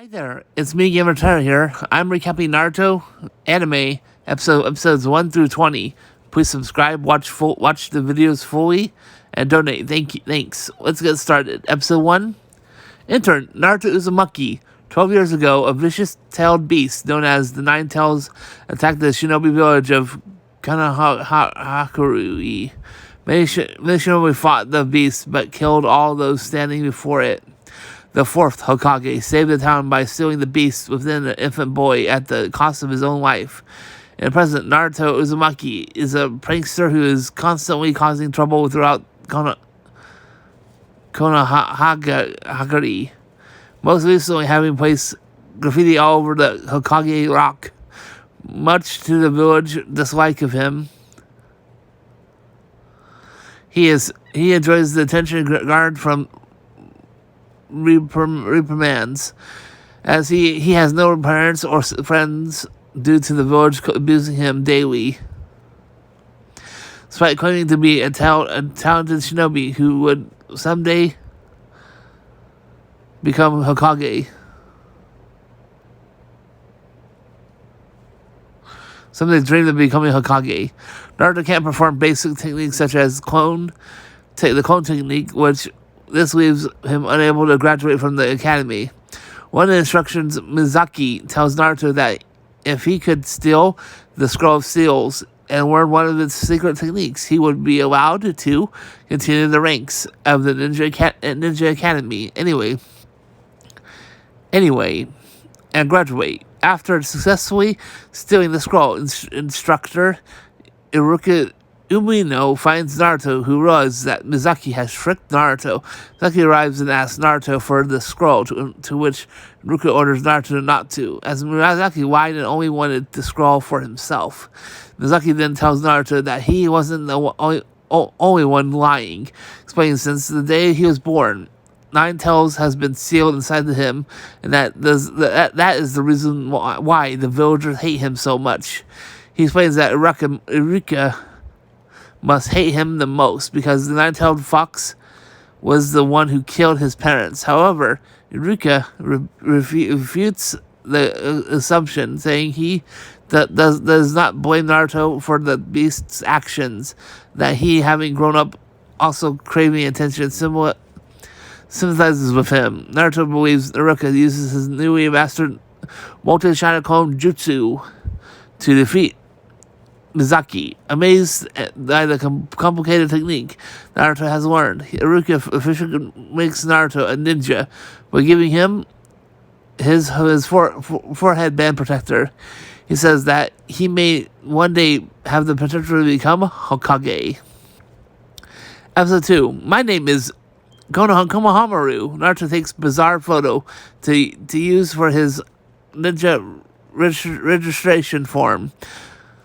Hi there, it's me, Gamer Tara here. I'm recapping Naruto anime episodes 1 through 20. Please subscribe, watch the videos fully, and donate. Thanks. Let's get started. Episode 1. Enter Naruto Uzumaki. 12 years ago, a vicious-tailed beast known as the Nine Tails attacked the shinobi village of Kanahakurui. Many shinobi fought the beast, but killed all those standing before it. The fourth Hokage saved the town by stealing the beast within an infant boy at the cost of his own life. In present, Naruto Uzumaki is a prankster who is constantly causing trouble throughout Konohagari. Most recently having placed graffiti all over the Hokage rock. Much to the village dislike of him, he enjoys the attention garnered from reprimands, as he has no parents or friends due to the village abusing him daily. Despite claiming to be a talented shinobi who would someday become Hokage. Someday dreamed of becoming Hokage. Naruto can't perform basic techniques such as the clone technique, which this leaves him unable to graduate from the academy. One of the instructions, Mizaki tells Naruto that if he could steal the Scroll of Seals and learn one of its secret techniques, he would be allowed to continue the ranks of the Ninja Academy and graduate. After successfully stealing the scroll, instructor Iruka Umino finds Naruto, who realizes that Mizaki has tricked Naruto. Mizaki arrives and asks Naruto for the scroll, to which Iruka orders Naruto not to, as Mizaki lied and only wanted the scroll for himself. Mizaki then tells Naruto that he wasn't the only one lying, explaining since the day he was born, Nine Tails has been sealed inside of him, and that is the reason why the villagers hate him so much. He explains that Iruka must hate him the most because the nine-tailed fox was the one who killed his parents. However, Iruka refutes the assumption, saying he does not blame Naruto for the beast's actions, that he, having grown up also craving attention, sympathizes with him. Naruto believes Iruka uses his newly mastered multi-Shinigami jutsu to defeat Mizaki. Amazed by the complicated technique Naruto has learned, Iruka officially makes Naruto a ninja by giving him his forehead band protector. He says that he may one day have the potential to become Hokage. Episode 2. My name is Konohamaru. Naruto takes bizarre photo to use for his ninja registration form,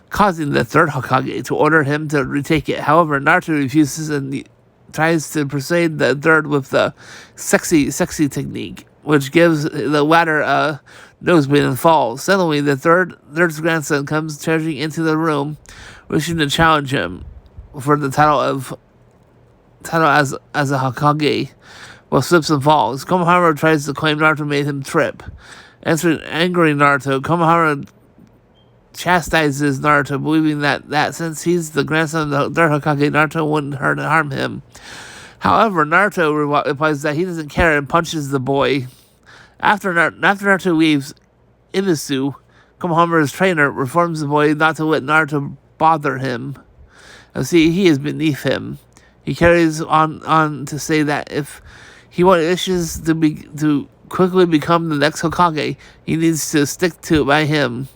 causing the third Hokage to order him to retake it. However, Naruto refuses and tries to persuade the third with the sexy technique, which gives the latter a nosebleed and falls. Suddenly, the third's grandson comes charging into the room, wishing to challenge him for the title as a Hokage, while slips and falls. Konohamaru tries to claim Naruto made him trip. Angry Naruto, Konohamaru chastises Naruto, believing that since he's the grandson of the third Hokage, Naruto wouldn't harm him. However, Naruto replies that he doesn't care and punches the boy. After Naruto leaves, Ibisu, Konohamaru's trainer, reforms the boy not to let Naruto bother him. See, he is beneath him. He carries on to say that if he wishes to quickly become the next Hokage, he needs to stick to it by him.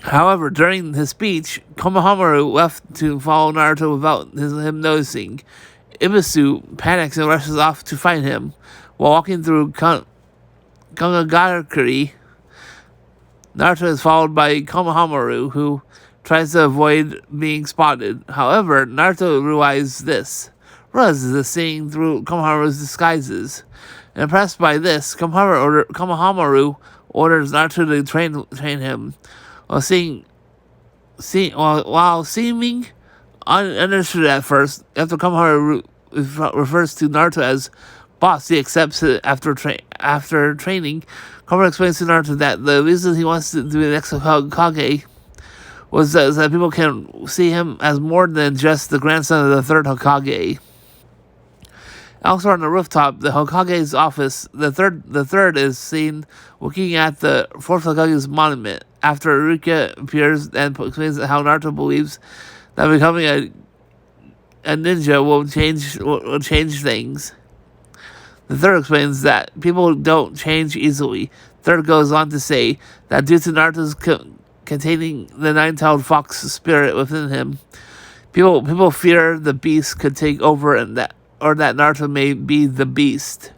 However, during his speech, Konohamaru left to follow Naruto without him noticing. Ibisu panics and rushes off to find him. While walking through Kanahakurei, Naruto is followed by Konohamaru, who tries to avoid being spotted. However, Naruto realizes seeing through Konohamaru's disguises. Impressed by this, Konohamaru orders Naruto to train him. While seeming understood at first, after Konohamaru refers to Naruto as boss. He accepts it after training. Komuro explains to Naruto that the reason he wants to be the next Hokage was that people can see him as more than just the grandson of the third Hokage. Elsewhere on the rooftop, the Hokage's office, the third is seen looking at the fourth Hokage's monument. After Iruka appears and explains how Naruto believes that becoming a ninja will change things. The third explains that people don't change easily. Third goes on to say that due to Naruto's containing the nine-tailed fox spirit within him, people fear the beast could take over and that Naruto may be the beast.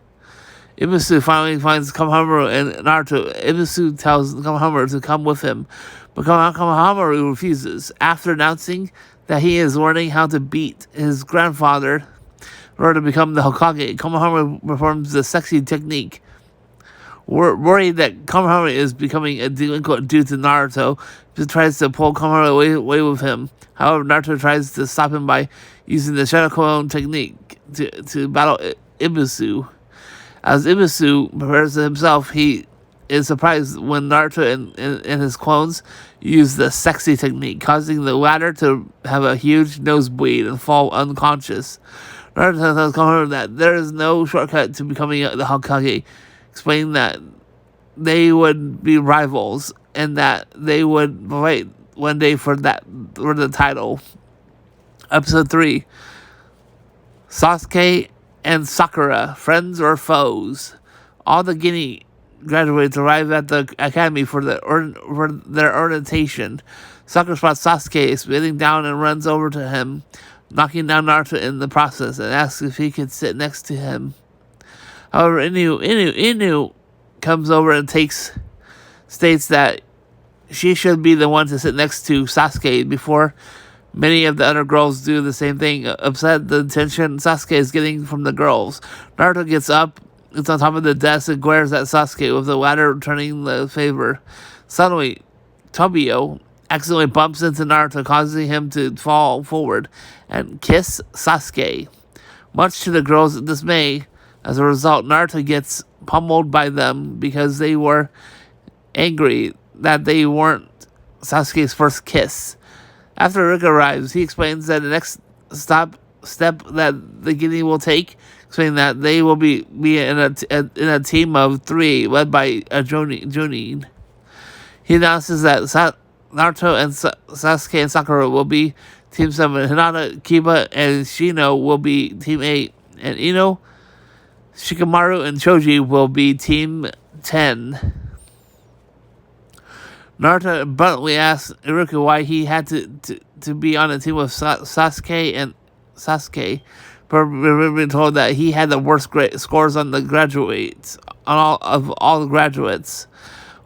Ibisu finally finds Konohamaru and Naruto. Ibisu tells Konohamaru to come with him, but Konohamaru refuses. After announcing that he is learning how to beat his grandfather in order to become the Hokage, Konohamaru performs the sexy technique. Worried that Konohamaru is becoming a delinquent due to Naruto, he tries to pull Konohamaru away with him. However, Naruto tries to stop him by using the Shadow Clone technique to battle Ibisu. As Ibisu prepares himself, he is surprised when Naruto and his clones use the sexy technique, causing the latter to have a huge nosebleed and fall unconscious. Naruto tells Konohamaru that there is no shortcut to becoming the Hokage, explaining that they would be rivals and that they would fight one day for the title. Episode 3. Sasuke and Sakura, friends or foes. All the Guinea graduates arrive at the academy for their orientation. Sakura spots Sasuke spitting down and runs over to him, knocking down Naruto in the process, and asks if he could sit next to him. However, Inu comes over and states that she should be the one to sit next to Sasuke before many of the other girls do the same thing. Upset the attention Sasuke is getting from the girls, Naruto gets up, it's on top of the desk, and glares at Sasuke, with the latter returning the favor. Suddenly, Tobio accidentally bumps into Naruto, causing him to fall forward and kiss Sasuke. Much to the girls' dismay, as a result, Naruto gets pummeled by them because they were angry that they weren't Sasuke's first kiss. After Rick arrives, he explains that the next step that the Guinea will take, explaining that they will be in a team of 3 led by Jonin. He announces that Naruto and Sasuke and Sakura will be Team 7, Hinata, Kiba, and Shino will be Team 8, and Ino, Shikamaru, and Choji will be Team 10. Naruto bluntly asks Iruka why he had to be on a team with Sasuke, but we've been told that he had the worst scores on the graduates, on all the graduates,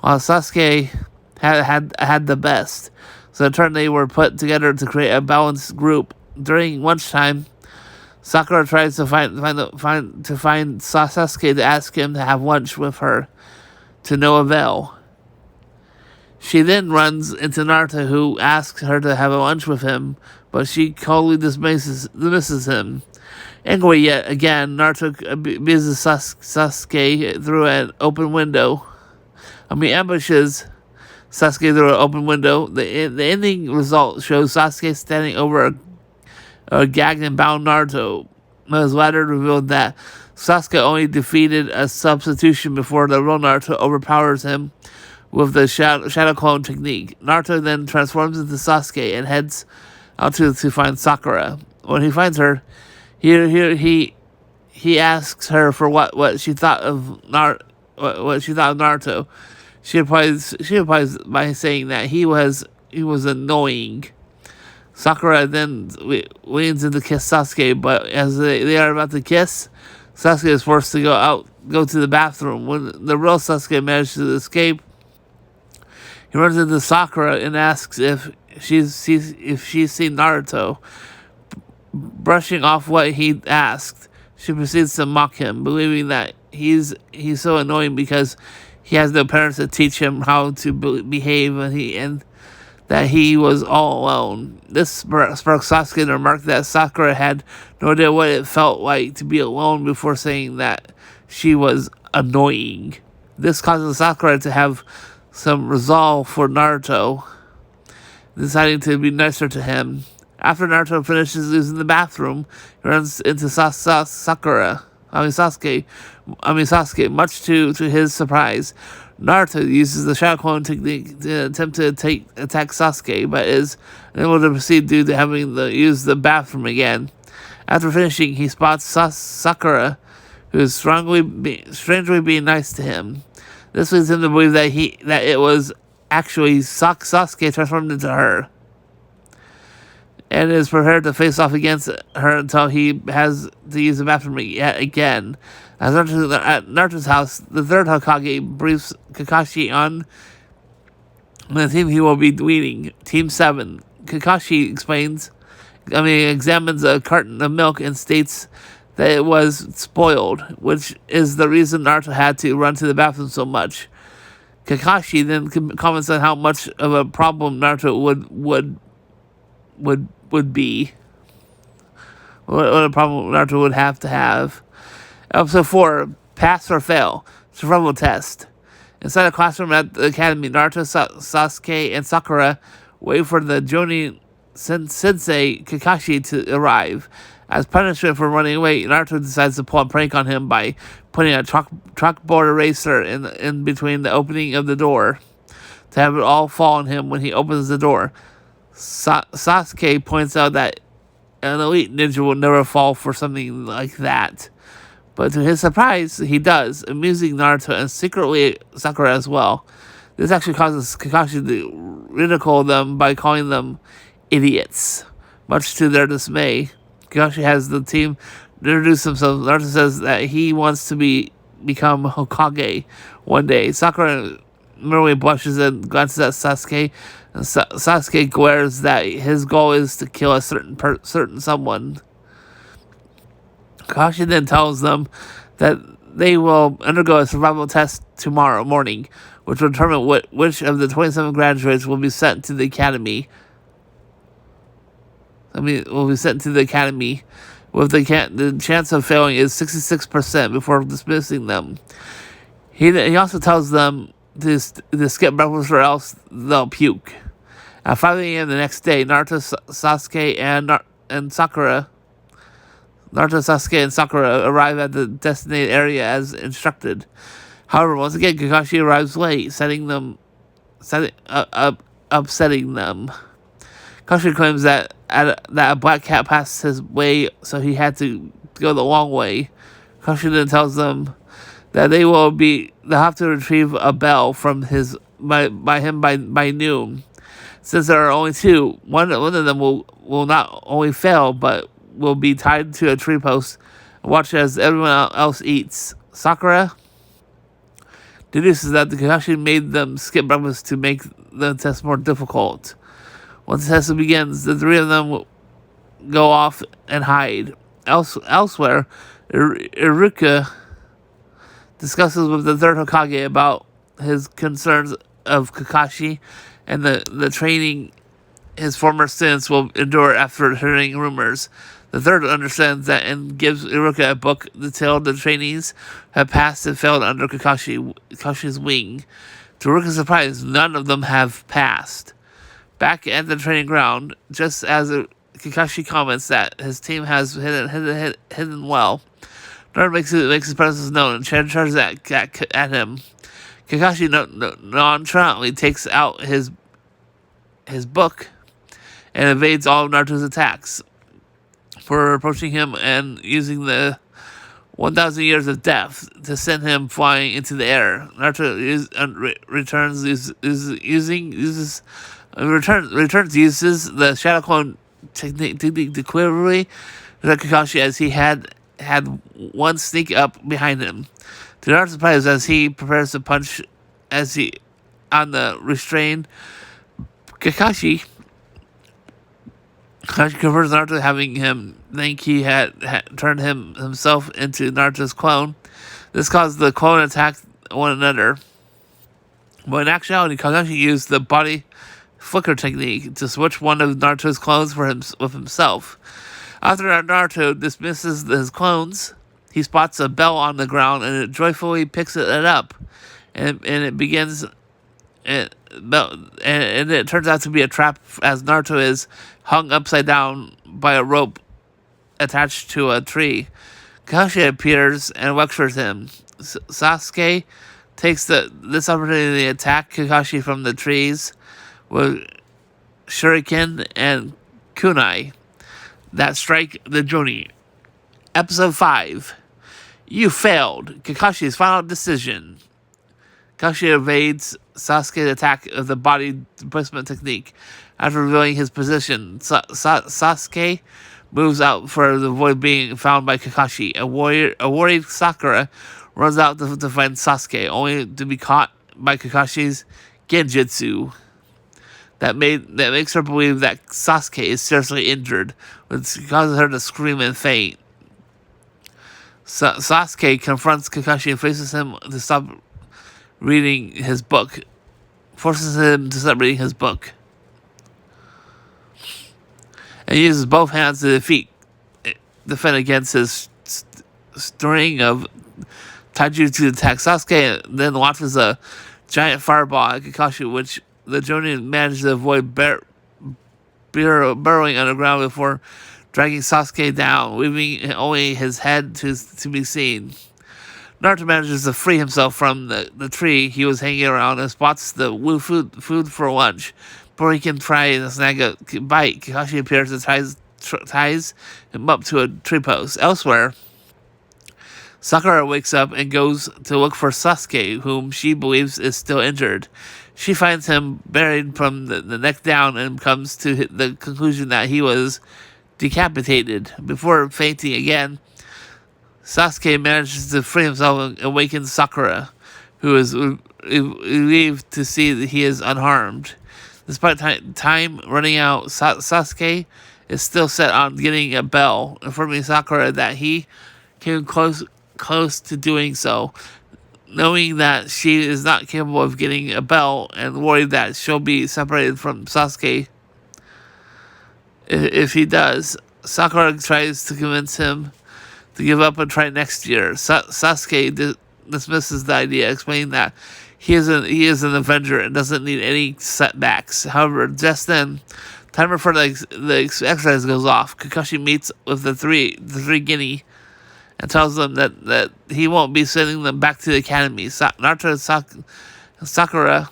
while Sasuke had the best. So in turn, they were put together to create a balanced group. During lunchtime, Sakura tries to find Sasuke to ask him to have lunch with her, to no avail. She then runs into Naruto, who asks her to have a lunch with him, but she coldly dismisses him. Angry yet again, Naruto abuses Sasuke through an open window. Ambushes Sasuke through an open window. The ending result shows Sasuke standing over a gagged and bound Naruto. His latter revealed that Sasuke only defeated a substitution before the real Naruto overpowers him with the shadow clone technique. Naruto then transforms into Sasuke and heads out to find Sakura. When he finds her, he asks her for what she thought of Naruto. She replies by saying that he was annoying. Sakura then leans in to kiss Sasuke, but as they are about to kiss, Sasuke is forced to go to the bathroom. When the real Sasuke manages to escape, he runs into Sakura and asks if she's seen Naruto. Brushing off what he asked, she proceeds to mock him, believing that he's so annoying because he has no parents to teach him how to behave, and that he was all alone. This sparked Sasuke to remark that Sakura had no idea what it felt like to be alone before saying that she was annoying. This causes Sakura to have some resolve for Naruto, deciding to be nicer to him. After Naruto finishes using the bathroom, he runs into Sasuke, much to his surprise. Naruto uses the Shadow Clone technique to attempt to attack Sasuke, but is unable to proceed due to having to use the bathroom again. After finishing, he spots Sakura, who is strangely being nice to him. This leads him to believe that it was actually Sasuke transformed into her, and is prepared to face off against her until he has to use the bathroom yet again. As at Naruto's house, the third Hokage briefs Kakashi on the team he will be leading, Team 7. Kakashi examines a carton of milk and states that it was spoiled, which is the reason Naruto had to run to the bathroom so much. Kakashi then comments on how much of a problem Naruto would be. What a problem Naruto would have to have. Episode 4, Pass or Fail, Survival Test. Inside a classroom at the academy, Naruto, Sasuke, and Sakura wait for the Jonin sensei Kakashi to arrive. As punishment for running away, Naruto decides to pull a prank on him by putting a chalkboard eraser in between the opening of the door to have it all fall on him when he opens the door. Sasuke points out that an elite ninja will never fall for something like that. But to his surprise, he does, amusing Naruto and secretly Sakura as well. This actually causes Kakashi to ridicule them by calling them idiots, much to their dismay. Kakashi has the team introduce themselves. Naruto says that he wants to become Hokage one day. Sakura merely blushes and glances at Sasuke, and Sasuke glares that his goal is to kill a certain someone. Kakashi then tells them that they will undergo a survival test tomorrow morning, which will determine which of the 27 graduates will be sent to the academy. Will be sent to the academy, with the chance of failing is 66% before dismissing them. He also tells them to skip breakfast or else they'll puke. At 5 a.m. the next day, Naruto, Sasuke, and Sakura arrive at the designated area as instructed. However, once again, Kakashi arrives late, upsetting them. Kakashi claims that a black cat passed his way, so he had to go the long way. Kakashi then tells them that they'll have to retrieve a bell from by noon. Since there are only two, one of them will not only fail, but will be tied to a tree post and watch as everyone else eats. Sakura deduces that the Kakashi made them skip breakfast to make the test more difficult. Once the test begins, the three of them will go off and hide. Elsewhere, Iruka discusses with the third Hokage about his concerns of Kakashi and the training his former students will endure after hearing rumors. The third understands that and gives Iruka a book detailing the trainees have passed and failed under Kakashi's wing. To Iruka's surprise, none of them have passed. Back at the training ground, just as Kakashi comments that his team has hidden well, Naruto makes his presence known and charges at him. Kakashi nonchalantly takes out his book and evades all of Naruto's attacks for approaching him and using the 1,000 years of death to send him flying into the air. Naruto uses the Shadow Clone technique to quickly attack Kakashi as he had one sneak up behind him. To Naruto's surprise, as he prepares to punch on the restrained Kakashi confirms Naruto, having him think he had turned himself into Naruto's clone. This caused the clone to attack one another. But in actuality, Kakashi used the body flicker technique to switch one of Naruto's clones with himself. After Naruto dismisses his clones, he spots a bell on the ground and it joyfully picks it up, and it begins. And it turns out to be a trap as Naruto is hung upside down by a rope attached to a tree. Kakashi appears and lectures him. Sasuke takes this opportunity to attack Kakashi from the trees with shuriken and kunai that strike the Jonin. Episode 5. You failed. Kakashi's final decision. Kakashi evades Sasuke's attack of the body displacement technique. After revealing his position, Sasuke moves out for the avoid being found by Kakashi. A worried Sakura runs out to find Sasuke, only to be caught by Kakashi's genjutsu. That makes her believe that Sasuke is seriously injured, which causes her to scream and faint. Sasuke confronts Kakashi and forces him to stop reading his book. And uses both hands to defend against his string of taijutsu attack. Sasuke then launches a giant fireball at Kakashi, which the Jonin managed to avoid burrowing underground before dragging Sasuke down, leaving only his head to be seen. Naruto manages to free himself from the tree he was hanging around and spots the food for lunch. Before he can try and snag a bite, Kakashi appears and ties him up to a tree post. Elsewhere, Sakura wakes up and goes to look for Sasuke, whom she believes is still injured. She finds him buried from the neck down and comes to the conclusion that he was decapitated. Before fainting again, Sasuke manages to free himself and awakens Sakura, who is relieved to see that he is unharmed. Despite time running out, Sasuke is still set on getting a bell, informing Sakura that he came close to doing so, knowing that she is not capable of getting a bell and worried that she'll be separated from Sasuke if he does. Sakura tries to convince him to give up and try next year. Sasuke dismisses the idea, explaining that he is an Avenger and doesn't need any setbacks. However, just then, timer for the exercise goes off. Kakashi meets with the three Guinea and tells them that he won't be sending them back to the academy. Naruto and Sakura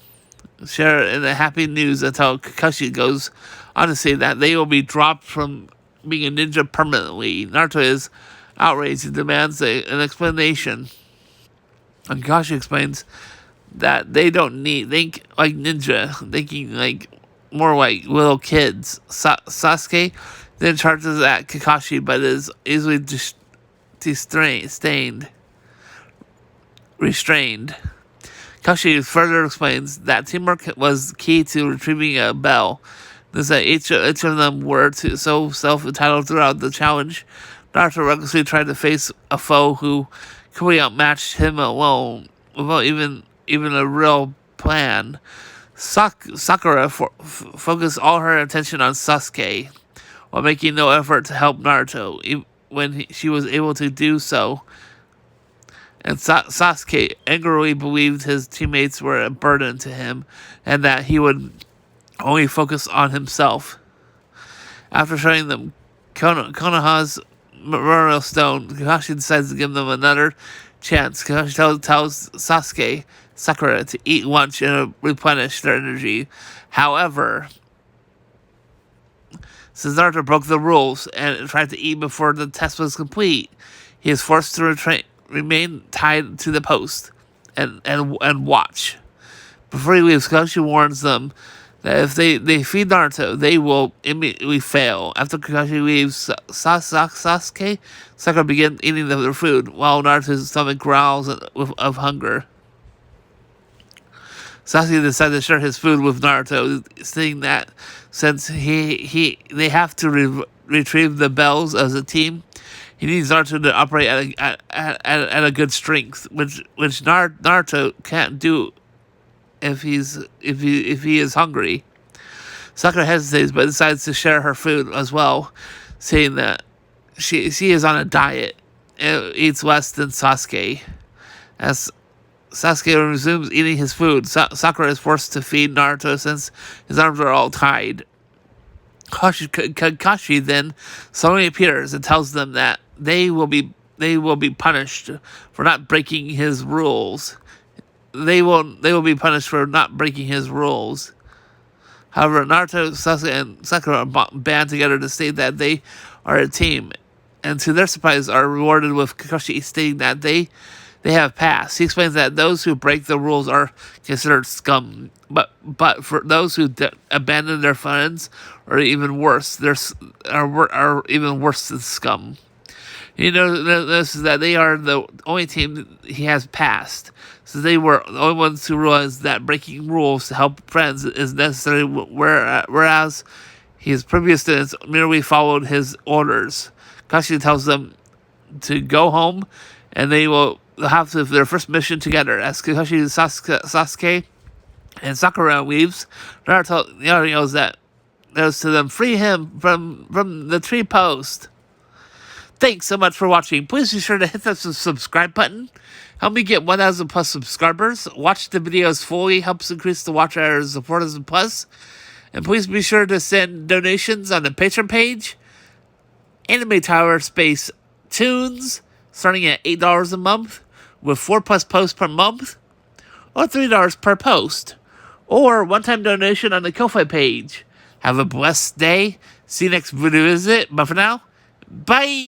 share in the happy news until Kakashi goes on to say that they will be dropped from being a ninja permanently. Naruto is outraged and demands an explanation. And Kakashi explains that they don't think like ninja, thinking like more like little kids. Sasuke then charges at Kakashi, but is easily restrained. Kakashi further explains that teamwork was key to retrieving a bell. This that each of them were so self-entitled throughout the challenge. Naruto recklessly tried to face a foe who completely outmatched him alone, without even a real plan. Sakura focused all her attention on Sasuke, while making no effort to help Naruto, when she was able to do so. And Sasuke angrily believed his teammates were a burden to him, and that he would only focus on himself. After showing them Konoha's memorial stone, Kakashi decides to give them another chance. Kakashi tells Sakura to eat lunch and replenish their energy. However, since Naruto broke the rules and tried to eat before the test was complete, he is forced to remain tied to the post and watch. Before he leaves, Kakashi warns them that if they feed Naruto, they will immediately fail. After Kakashi leaves, Sasuke, Sakura begin eating their food, while Naruto's stomach growls of hunger. Sasuke decides to share his food with Naruto, saying that since they have to retrieve the bells as a team, he needs Naruto to operate at a good strength, which Naruto can't do if he is hungry. Sakura hesitates but decides to share her food as well, saying that she is on a diet and eats less than Sasuke. As Sasuke resumes eating his food, Sakura is forced to feed Naruto since his arms are all tied. Kakashi then suddenly appears and tells them that they will be punished for not breaking his rules. They will be punished for not breaking his rules. However, Naruto, Sasuke, and Sakura band together to state that they are a team, and to their surprise are rewarded with Kakashi stating that they have passed. He explains that those who break the rules are considered scum, but for those who abandon their friends are even worse. Are even worse than scum. He notices that they are the only team he has passed, so they were the only ones who realized that breaking rules to help friends is necessary, whereas his previous students merely followed his orders. Kakashi tells them to go home, and they will have their first mission together. As Kakashi, Sasuke, and Sakura leaves, Naruto yells to them, "Free him from the tree post." Thanks so much for watching. Please be sure to hit that subscribe button. Help me get 1,000 plus subscribers. Watch the videos fully. Helps increase the watch hours of 4,000 plus. And please be sure to send donations on the Patreon page. Anime Tower Space Tunes, starting at $8 a month, with 4 plus posts per month, or $3 per post, or one-time donation on the Ko-Fi page. Have a blessed day. See you next video visit. But for now, bye!